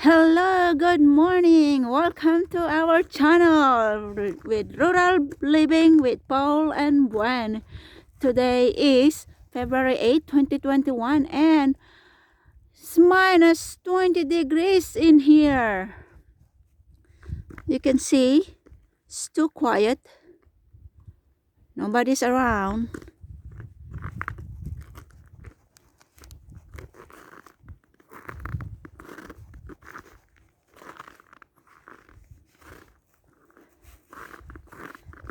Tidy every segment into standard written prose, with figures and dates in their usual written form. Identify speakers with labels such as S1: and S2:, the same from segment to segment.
S1: Hello, good morning. Welcome to our channel with Rural Living with Paul and Gwen. Today is February 8, 2021 and it's minus 20 degrees in here. You can see it's too quiet. Nobody's around.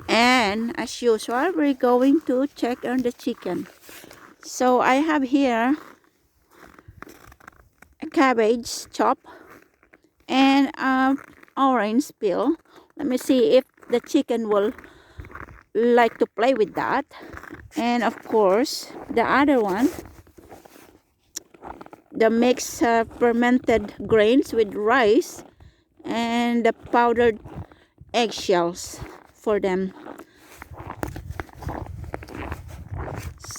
S1: And as usual, we're going to check on the chicken. So I have here a cabbage chop and orange peel. Let me see if the chicken will like to play with that. And of course, the other one, the mixed fermented grains with rice and the powdered eggshells for them.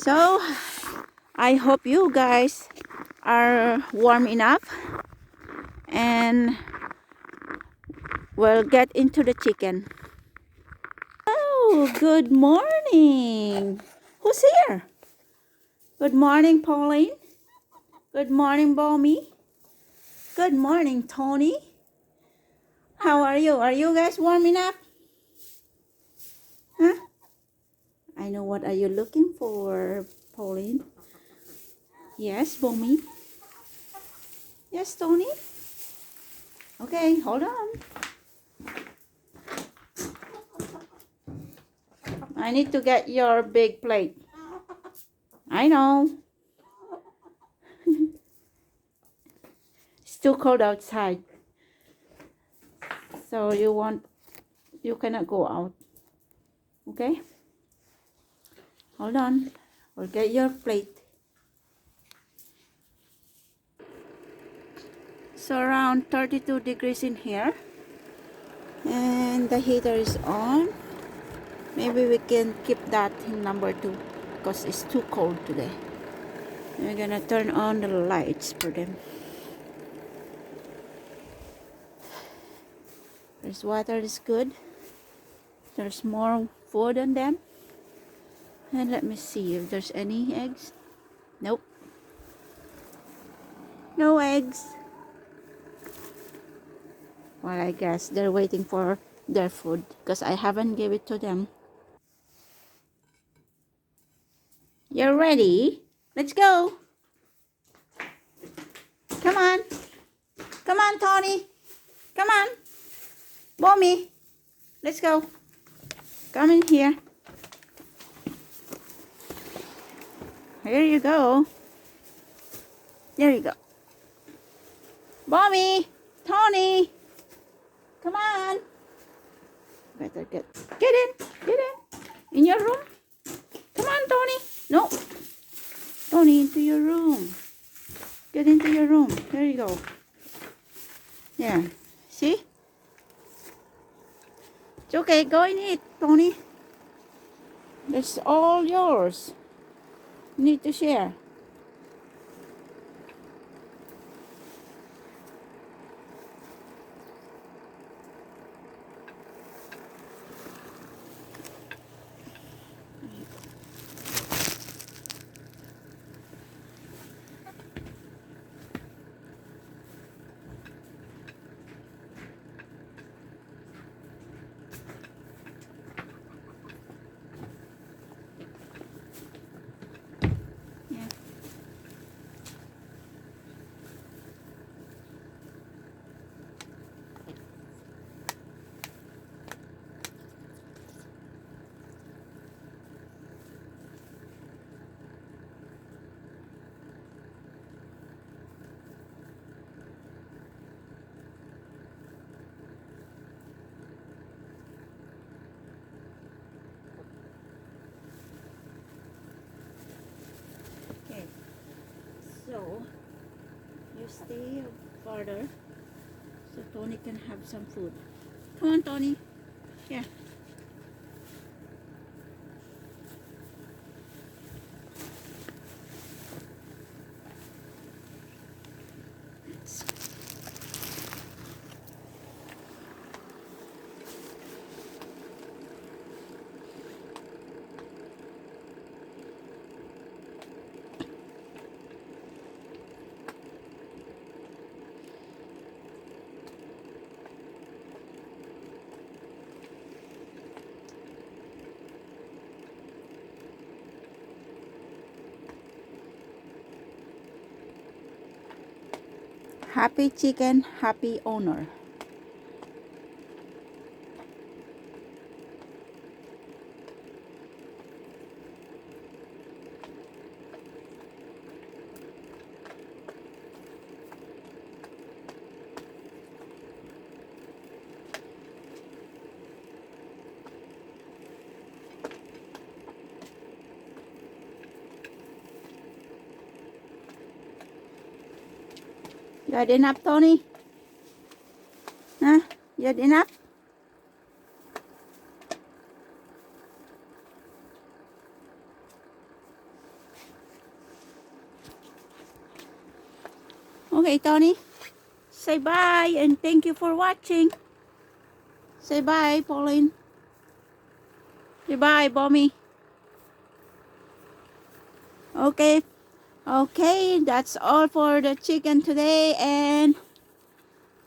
S1: So I hope you guys are warm enough and we'll get into the chicken. Oh, good morning. Who's here? Good morning, Pauline. Good morning, Bommy. Good morning, Tony. How are you? Are you guys warm enough? Huh? I know what are you looking for, Pauline. Yes, Bommy. Yes, Tony. Okay, hold on. I need to get your big plate. I know. It's too cold outside. So you cannot go out. Okay? Hold on. We'll get your plate. So around 32 degrees in here. And the heater is on. Maybe we can keep that in number 2 because it's too cold today. We're gonna turn on the lights for them. There's water is good. There's more food on them. And let me see if there's any eggs. Nope. No eggs. Well, I guess they're waiting for their food because I haven't gave it to them. You're ready? Let's go. Come on. Come on, Tony. Come on. Mommy. Let's go. Come in here. Here you go. There you go. Mommy. Tony. Come on. Better get in. Get in. In your room. Come on, Tony. No. Tony, into your room. Get into your room. There you go. Yeah. See? It's okay. Go and eat, Tony. It's all yours. You need to share. Yeah. Okay. So you stay further so Tony can have some food. Come on, Tony. Here. Happy chicken, happy owner. You had enough, Tony? Huh? You had enough? Okay, Tony. Say bye and thank you for watching. Say bye, Pauline. Say bye, Bommy. Okay. Okay, that's all for the chicken today, and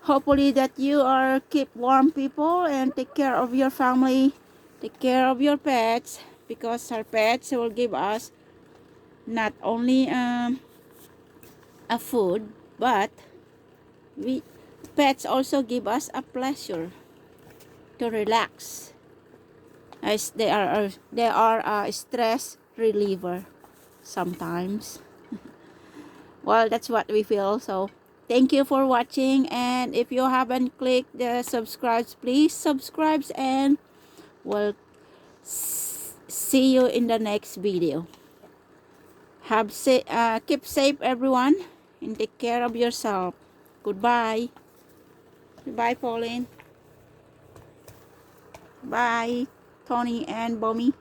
S1: hopefully that you are keep warm, people, and take care of your family, take care of your pets, because our pets will give us not only a food, but we pets also give us a pleasure to relax, as they are a stress reliever sometimes. Well, that's what we feel. So thank you for watching, and if you haven't clicked the subscribe, please subscribe, and we'll see you in the next video. Keep safe, everyone, and take care of yourself. Goodbye. Goodbye, Pauline. Bye, Tony and Bommy.